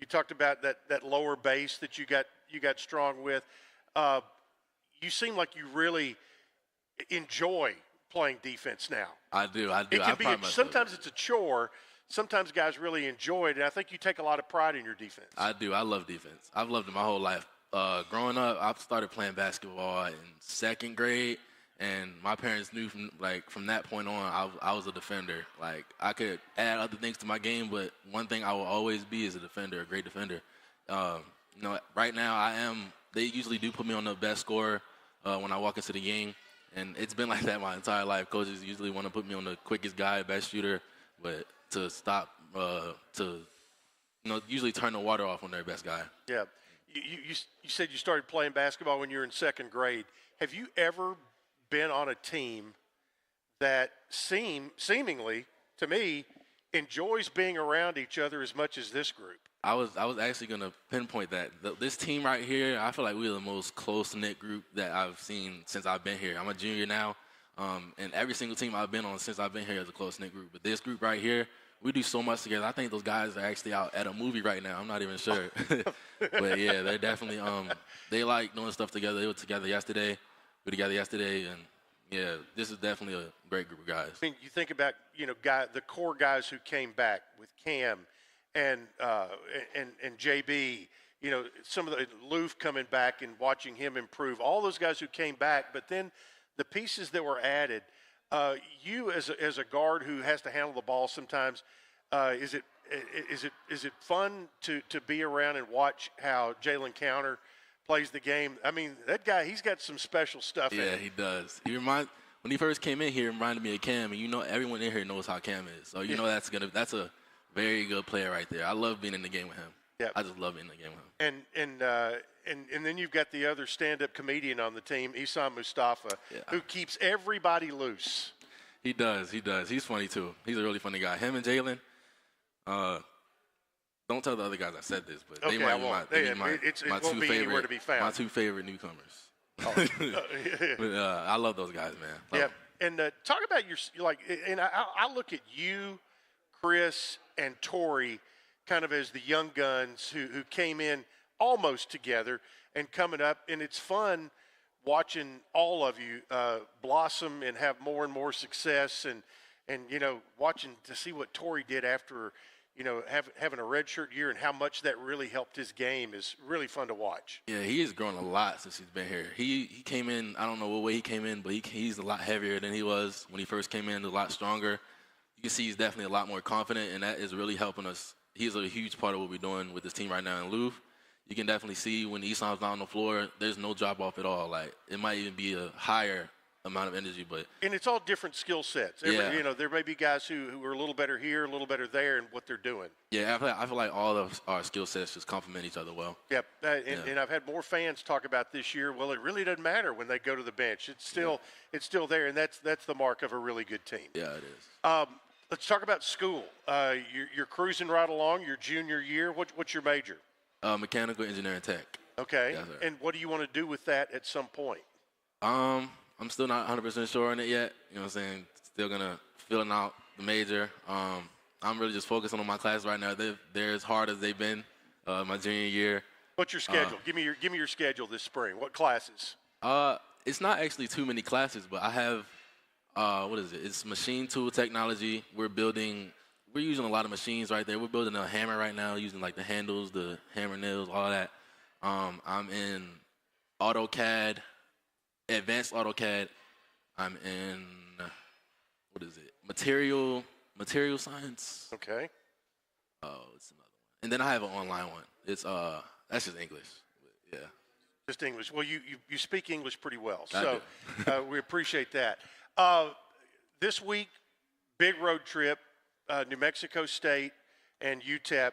talked about that lower base that you got strong with. You seem like you really enjoy playing defense now. I do. It can be sometimes it's a chore. Sometimes guys really enjoy it, and I think you take a lot of pride in your defense. I do. I love defense. I've loved it my whole life. Growing up, I started playing basketball in second grade, and my parents knew from that point on, I was a defender. Like, I could add other things to my game, but one thing I will always be is a defender, a great defender. Right now they usually do put me on the best scorer when I walk into the game. And it's been like that my entire life. Coaches usually want to put me on the quickest guy, best shooter, but to stop, usually turn the water off on their best guy. Yeah. You said you started playing basketball when you were in second grade. Have you ever been on a team that seemingly, to me, enjoys being around each other as much as this group? I was actually going to pinpoint that. This team right here, I feel like we're the most close-knit group that I've seen since I've been here. I'm a junior now, and every single team I've been on since I've been here is a close-knit group. But this group right here, we do so much together. I think those guys are actually out at a movie right now. I'm not even sure. But, yeah, they're definitely they like doing stuff together. They were together yesterday. We were together yesterday, and, yeah, this is definitely a great group of guys. I mean, you think about, the core guys who came back with Cam and JB, some of the Loof coming back and watching him improve, all those guys who came back, but then the pieces that were added, you as a guard who has to handle the ball sometimes, is it fun to be around and watch how Jalen Counter plays the game? I mean, that guy, he's got some special stuff in him. Yeah, he does. When he first came in here, he reminded me of Cam, and everyone in here knows how Cam is. So that's a very good player right there. I love being in the game with him. Yeah, I just love being in the game with him. And then you've got the other stand-up comedian on the team, Isam Mustafa, who keeps everybody loose. He does. He's funny too. He's a really funny guy. Him and Jalen. Don't tell the other guys I said this, but they might be my two favorite. My two favorite newcomers. Oh. But I love those guys, man. Yeah, and talk about and I look at you, Chris, and Tori kind of as the young guns who came in almost together and coming up, and it's fun watching all of you blossom and have more and more success, and watching to see what Tori did after having a redshirt year and how much that really helped his game is really fun to watch. Yeah, he has grown a lot since he's been here. He came in, I don't know what way he came in, but he's a lot heavier than he was when he first came in, a lot stronger. You can see he's definitely a lot more confident, and that is really helping us. He's a huge part of what we're doing with this team right now in Louvre. You can definitely see when Isam's not on the floor, there's no drop off at all. Like, it might even be a higher amount of energy, but it's all different skill sets. There may be guys who are a little better here, a little better there in what they're doing. Yeah, I feel like all of our skill sets just complement each other well. Yep, and I've had more fans talk about this year. Well, it really doesn't matter when they go to the bench. It's still there, and that's the mark of a really good team. Yeah, it is. Let's talk about school. You're cruising right along. Your junior year. What's your major? Mechanical engineering tech. Okay. Yes, and what do you want to do with that at some point? I'm still not 100% sure on it yet. You know what I'm saying? Still filling out the major. I'm really just focusing on my classes right now. They're as hard as they've been my junior year. What's your schedule? Give me your schedule this spring. What classes? It's not actually too many classes, but I have what is it? It's machine tool technology. We're using a lot of machines right there. We're building a hammer right now, using like the handles, the hammer nails, all that. I'm in AutoCAD. Advanced AutoCAD. I'm in material science. Okay. Oh, it's another one. And then I have an online one. It's that's just English. Yeah. Just English. Well, you speak English pretty well, I so we appreciate that. This week, big road trip, New Mexico State and UTEP.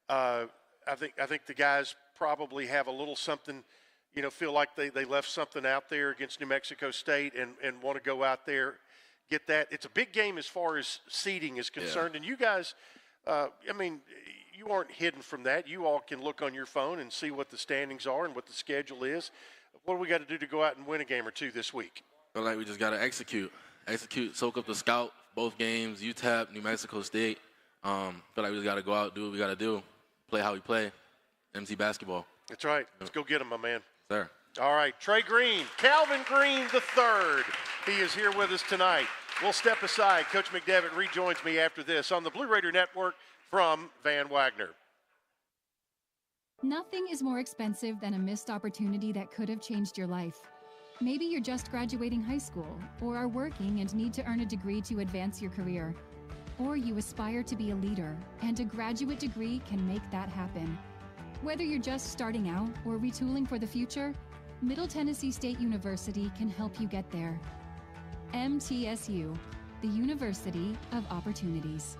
I think the guys probably have a little something, feel like they left something out there against New Mexico State and want to go out there, get that. It's a big game as far as seeding is concerned, and you guys, you aren't hidden from that. You all can look on your phone and see what the standings are and what the schedule is. What do we got to do to go out and win a game or two this week? I feel like we just got to execute, soak up the scout, both games, UTEP, New Mexico State. Feel like we just got to go out, do what we got to do, play how we play, MC basketball. That's right. Let's go get him, my man. Sir. All right, Trey Green, Calvin Green III. He is here with us tonight. We'll step aside. Coach McDevitt rejoins me after this on the Blue Raider Network from Van Wagner. Nothing is more expensive than a missed opportunity that could have changed your life. Maybe you're just graduating high school or are working and need to earn a degree to advance your career. Or you aspire to be a leader, and a graduate degree can make that happen. Whether you're just starting out or retooling for the future, Middle Tennessee State University can help you get there. MTSU, the University of Opportunities.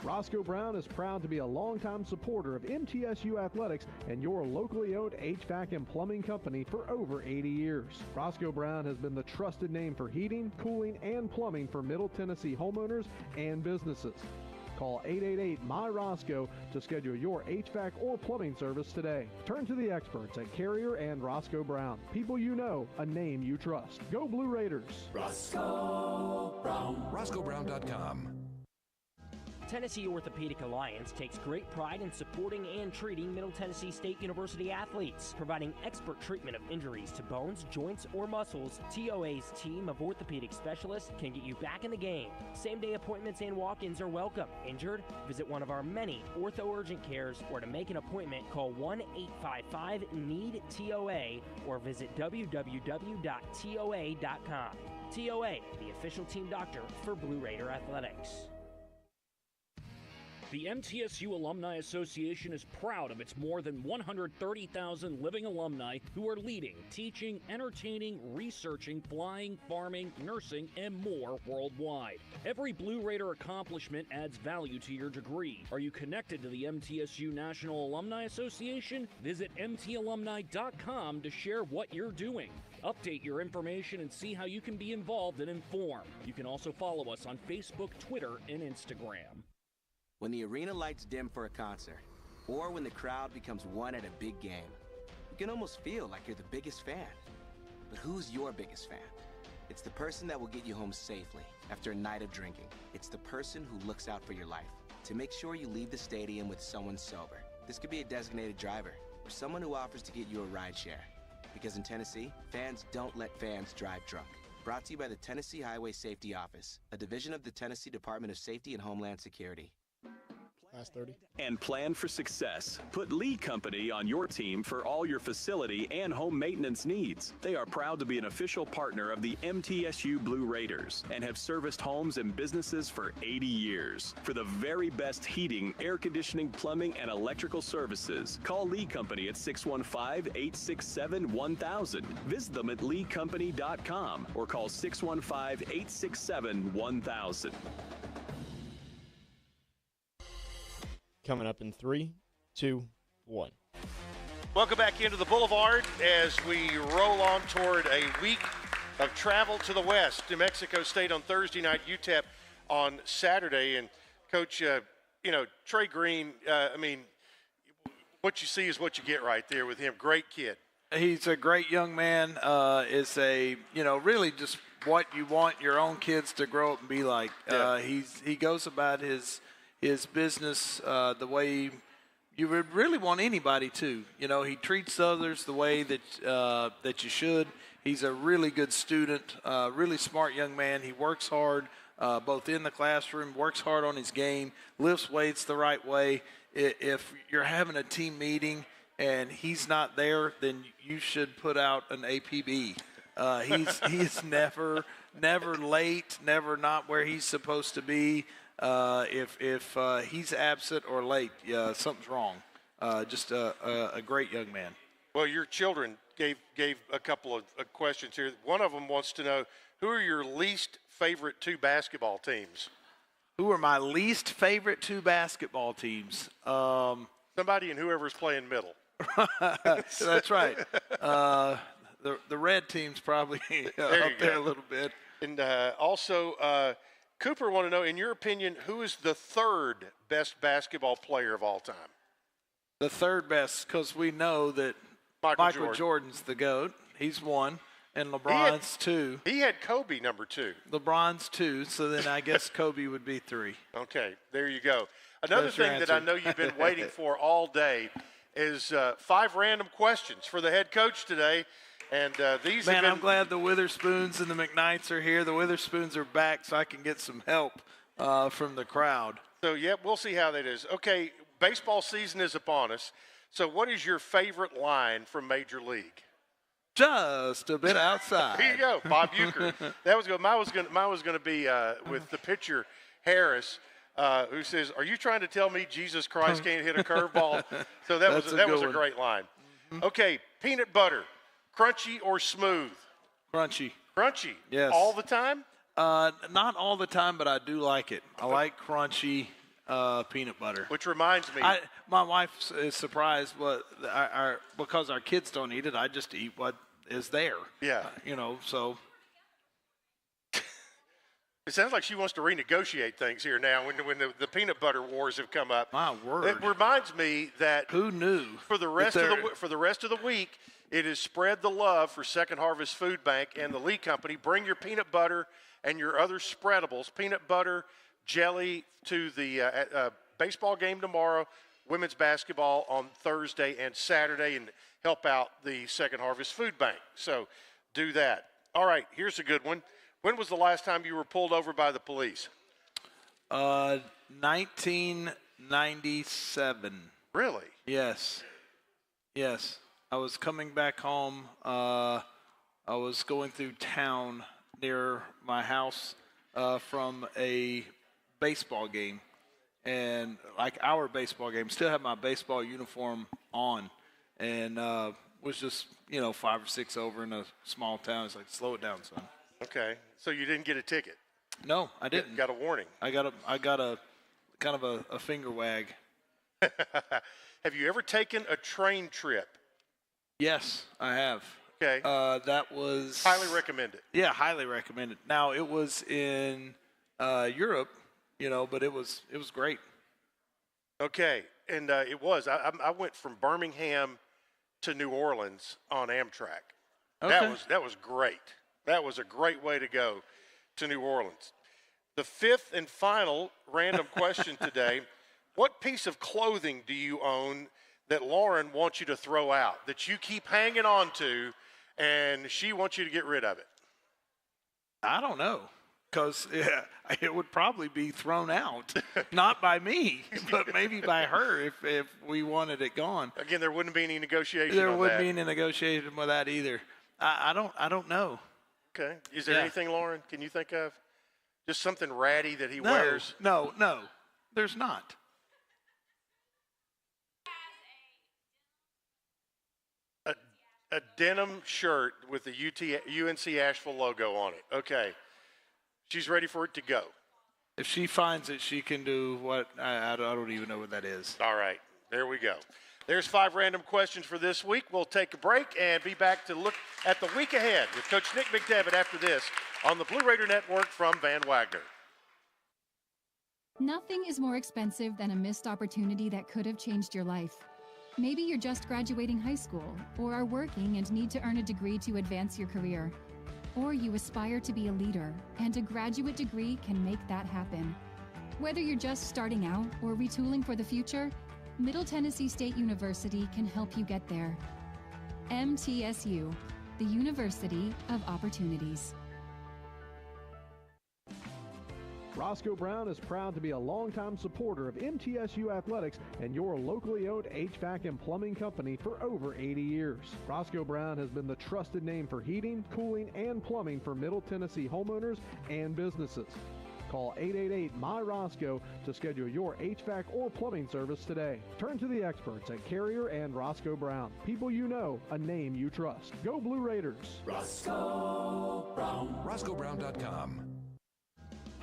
Roscoe Brown is proud to be a longtime supporter of MTSU athletics and your locally owned HVAC and plumbing company for over 80 years. Roscoe Brown has been the trusted name for heating, cooling, and plumbing for Middle Tennessee homeowners and businesses. Call 888-MY-ROSCOE to schedule your HVAC or plumbing service today. Turn to the experts at Carrier and Roscoe Brown. People you know, a name you trust. Go Blue Raiders. Roscoe Brown. RoscoeBrown.com. Tennessee Orthopedic Alliance takes great pride in supporting and treating Middle Tennessee State University athletes. Providing expert treatment of injuries to bones, joints, or muscles, TOA's team of orthopedic specialists can get you back in the game. Same-day appointments and walk-ins are welcome. Injured? Visit one of our many ortho urgent cares, or to make an appointment, call 1-855-NEED-TOA or visit www.toa.com. TOA, the official team doctor for Blue Raider Athletics. The MTSU Alumni Association is proud of its more than 130,000 living alumni who are leading, teaching, entertaining, researching, flying, farming, nursing, and more worldwide. Every Blue Raider accomplishment adds value to your degree. Are you connected to the MTSU National Alumni Association? Visit mtalumni.com to share what you're doing. Update your information and see how you can be involved and informed. You can also follow us on Facebook, Twitter, and Instagram. When the arena lights dim for a concert, or when the crowd becomes one at a big game, you can almost feel like you're the biggest fan. But who's your biggest fan? It's the person that will get you home safely after a night of drinking. It's the person who looks out for your life to make sure you leave the stadium with someone sober. This could be a designated driver or someone who offers to get you a ride share. Because in Tennessee, fans don't let fans drive drunk. Brought to you by the Tennessee Highway Safety Office, a division of the Tennessee Department of Safety and Homeland Security. Last 30. And plan for success. Put Lee Company on your team for all your facility and home maintenance needs. They are proud to be an official partner of the MTSU Blue Raiders and have serviced homes and businesses for 80 years. For the very best heating, air conditioning, plumbing, and electrical services, call Lee Company at 615-867-1000. Visit them at leecompany.com or call 615-867-1000. Coming up in 3, 2, 1. Welcome back into the Boulevard as we roll on toward a week of travel to the West. New Mexico State on Thursday night, UTEP on Saturday. And, Coach, Trey Green, what you see is what you get right there with him. Great kid. He's a great young man. Is really just what you want your own kids to grow up and be like. Yeah. He goes about his business the way you would really want anybody to. He treats others the way that you should. He's a really good student, really smart young man. He works hard both in the classroom, works hard on his game, lifts weights the right way. If you're having a team meeting and he's not there, then you should put out an APB. He's never late, never not where he's supposed to be. If he's absent or late, something's wrong. Just a great young man. Well, your children gave a couple of questions here. One of them wants to know, who are your least favorite two basketball teams? Who are my least favorite two basketball teams? Somebody and whoever's playing middle. That's right. The red team's probably up there a little bit. And also, Cooper want to know, in your opinion, who is the third best basketball player of all time? The third best, because we know that Michael Jordan's the GOAT. He's one. And LeBron's two. He had Kobe number 2. LeBron's 2, so then I guess Kobe would be 3. Okay, there you go. Another thing that I know you've been waiting for all day is 5 random questions for the head coach today. And these Man, I'm glad the Witherspoons and the McKnights are here. The Witherspoons are back, so I can get some help from the crowd. So, yeah, we'll see how that is. Okay, baseball season is upon us. So what is your favorite line from Major League? Just a bit outside. Here you go, Bob Uecker. That was good. Mine was going to be with the pitcher Harris, who says, "Are you trying to tell me Jesus Christ can't hit a curveball?" So that was a great line. Mm-hmm. Okay, peanut butter, crunchy or smooth? Crunchy. Crunchy. Yes. All the time? Not all the time, but I do like it. I like crunchy peanut butter. Which reminds me, my wife is surprised because our kids don't eat it. I just eat what is there. Yeah. So. It sounds like she wants to renegotiate things here now when the peanut butter wars have come up. My word. It reminds me that who knew for the rest of the week, it is Spread the Love for Second Harvest Food Bank and the Lee Company. Bring your peanut butter and your other spreadables, peanut butter, jelly to the baseball game tomorrow, women's basketball on Thursday and Saturday, and help out the Second Harvest Food Bank. So do that. All right, here's a good one. When was the last time you were pulled over by the police? 1997. Really? Yes. I was coming back home. I was going through town near my house from a baseball game, and like our baseball game, still had my baseball uniform on, and was just 5 or 6 over in a small town. It's like, slow it down, son. Okay, so you didn't get a ticket? No, I didn't. Got a warning? I got a kind of a finger wag. Have you ever taken a train trip? Yes, I have. Okay. That was highly recommended. Yeah, highly recommended. Now it was in Europe, but it was great. Okay, and it was. I went from Birmingham to New Orleans on Amtrak. Okay. That was great. That was a great way to go to New Orleans. The 5th and final random question today: what piece of clothing do you own that Lauren wants you to throw out, that you keep hanging on to, and she wants you to get rid of it? I don't know, because it would probably be thrown out, not by me, but maybe by her if we wanted it gone. Again, there wouldn't be any negotiation. There wouldn't be any negotiation with that either. I don't know. Okay. Is there anything, Lauren, can you think of? Just something ratty that he wears? No, there's not. A denim shirt with the UNC Asheville logo on it. Okay. She's ready for it to go. If she finds it, she can do what I don't even know what that is. All right. There we go. There's 5 random questions for this week. We'll take a break and be back to look at the week ahead with Coach Nick McDevitt after this on the Blue Raider Network from Van Wagner. Nothing is more expensive than a missed opportunity that could have changed your life. Maybe you're just graduating high school, or are working and need to earn a degree to advance your career. Or you aspire to be a leader, and a graduate degree can make that happen. Whether you're just starting out or retooling for the future, Middle Tennessee State University can help you get there. MTSU, the University of Opportunities. Roscoe Brown is proud to be a longtime supporter of MTSU athletics and your locally owned HVAC and plumbing company for over 80 years. Roscoe Brown has been the trusted name for heating, cooling, and plumbing for Middle Tennessee homeowners and businesses. Call 888-MY-ROSCOE to schedule your HVAC or plumbing service today. Turn to the experts at Carrier and Roscoe Brown. People you know, a name you trust. Go Blue Raiders. Roscoe Brown. RoscoeBrown.com.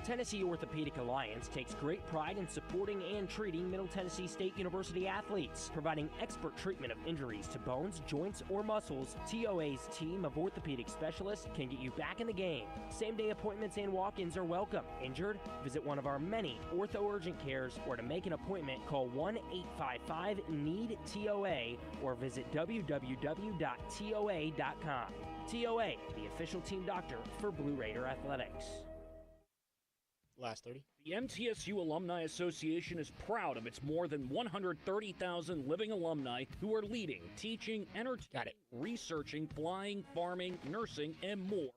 Tennessee Orthopedic Alliance takes great pride in supporting and treating Middle Tennessee State University athletes, providing expert treatment of injuries to bones, joints, or muscles. TOA's team of orthopedic specialists can get you back in the game. Same-day appointments and walk-ins are welcome. Injured? Visit one of our many ortho urgent cares, or to make an appointment, call 1-855-NEED-TOA or visit www.toa.com. TOA, the official team doctor for Blue Raider Athletics. Last 30. The MTSU Alumni Association is proud of its more than 130,000 living alumni who are leading, teaching, entertaining, researching, flying, farming, nursing, and more.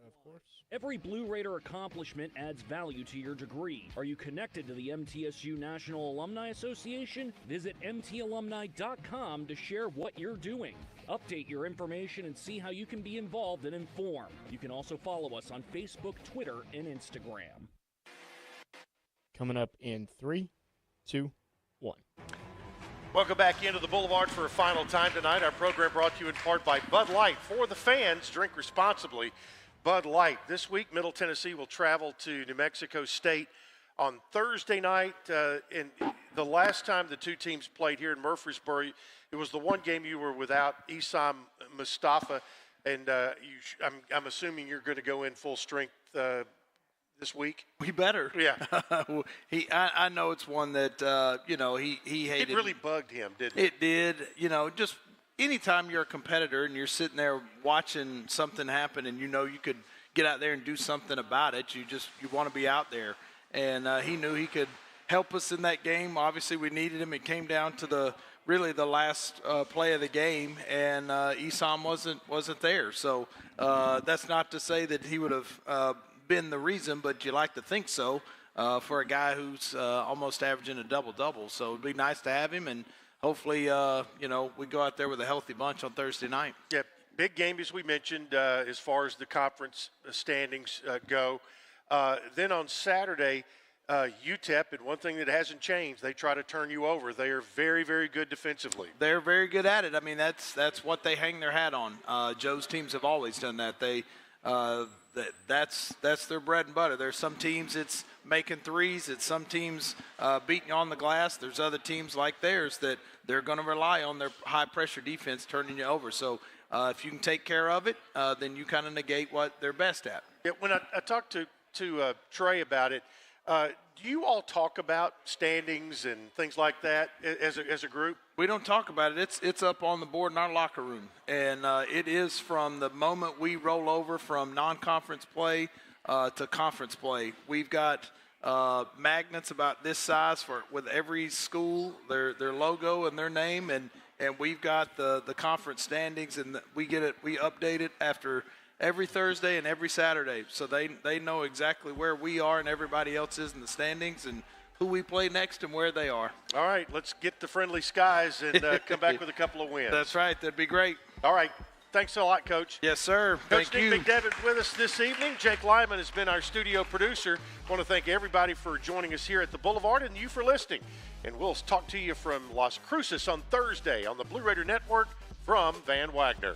Of course. Every Blue Raider accomplishment adds value to your degree. Are you connected to the MTSU National Alumni Association? Visit mtalumni.com to share what you're doing. Update your information and see how you can be involved and informed. You can also follow us on Facebook, Twitter, and Instagram. Coming up in 3, 2, 1. Welcome back into the Boulevard for a final time tonight. Our program brought to you in part by Bud Light. For the fans, drink responsibly. Bud Light. This week, Middle Tennessee will travel to New Mexico State on Thursday night. And the last time the two teams played here in Murfreesboro, it was the one game you were without Isam Mustafa. And I'm assuming you're going to go in full strength this week. We better. Yeah. I know it's one that he hated. It really bugged him, didn't it? It did. Just anytime you're a competitor and you're sitting there watching something happen and you could get out there and do something about it, you want to be out there. And he knew he could help us in that game. Obviously, we needed him. It came down to the last play of the game, and Isam wasn't there. So that's not to say that he would have been the reason, but you like to think so for a guy who's almost averaging a double-double. So it'd be nice to have him, and hopefully, we go out there with a healthy bunch on Thursday night. Yeah, big game, as we mentioned, as far as the conference standings go. Then on Saturday, UTEP, and one thing that hasn't changed, they try to turn you over. They are very, very good defensively. They're very good at it. I mean, that's what they hang their hat on. Joe's teams have always done that. That's their bread and butter. There's some teams it's making threes. It's some teams beating you on the glass. There's other teams like theirs that they're going to rely on their high-pressure defense turning you over. So if you can take care of it, then you kind of negate what they're best at. Yeah, when I talked to Trey about it, do you all talk about standings and things like that as a group? We don't talk about it. It's up on the board in our locker room, and it is from the moment we roll over from non-conference play to conference play. We've got magnets about this size with every school, their logo and their name, and we've got the conference standings, and we update it after every Thursday and every Saturday, so they know exactly where we are and everybody else is in the standings and who we play next and where they are. All right, let's get the friendly skies and come back with a couple of wins. That's right. That'd be great. All right. Thanks a lot, Coach. Yes, sir. Coach Thank Nick McDevitt with us this evening. Jake Lyman has been our studio producer. I want to thank everybody for joining us here at the Boulevard and you for listening. And we'll talk to you from Las Cruces on Thursday on the Blue Raider Network from Van Wagner.